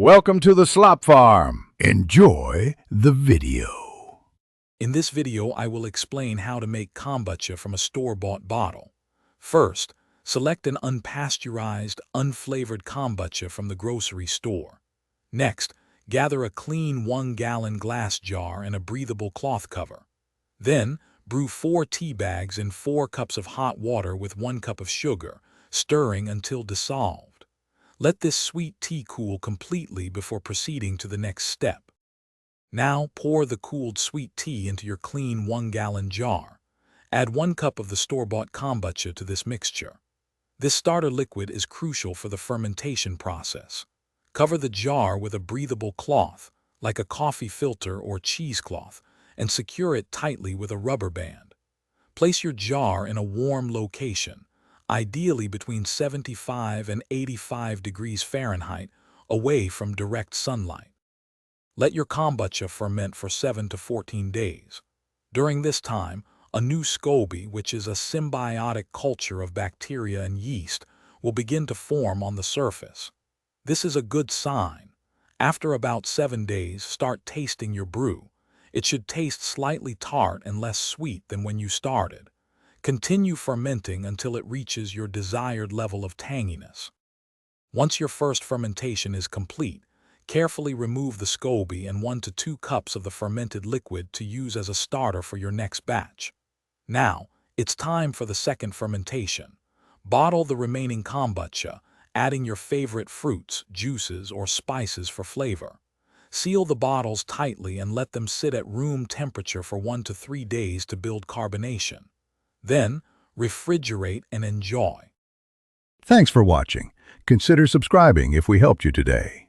Welcome to the Slop Farm. Enjoy the video. In this video, I will explain how to make kombucha from a store-bought bottle. First, select an unpasteurized, unflavored kombucha from the grocery store. Next, gather a clean 1-gallon glass jar and a breathable cloth cover. Then, brew 4 tea bags in 4 cups of hot water with 1 cup of sugar, stirring until dissolved. Let this sweet tea cool completely before proceeding to the next step. Now pour the cooled sweet tea into your clean 1-gallon jar. Add 1 cup of the store-bought kombucha to this mixture. This starter liquid is crucial for the fermentation process. Cover the jar with a breathable cloth, like a coffee filter or cheesecloth, and secure it tightly with a rubber band. Place your jar in a warm location, ideally between 75 and 85 degrees Fahrenheit, away from direct sunlight. Let your kombucha ferment for 7 to 14 days. During this time, a new SCOBY, which is a symbiotic culture of bacteria and yeast, will begin to form on the surface. This is a good sign. After about 7 days, start tasting your brew. It should taste slightly tart and less sweet than when you started. Continue fermenting until it reaches your desired level of tanginess. Once your first fermentation is complete, carefully remove the SCOBY and 1 to 2 cups of the fermented liquid to use as a starter for your next batch. Now, it's time for the second fermentation. Bottle the remaining kombucha, adding your favorite fruits, juices, or spices for flavor. Seal the bottles tightly and let them sit at room temperature for 1 to 3 days to build carbonation. Then, refrigerate and enjoy. Thanks for watching. Consider subscribing if we helped you today.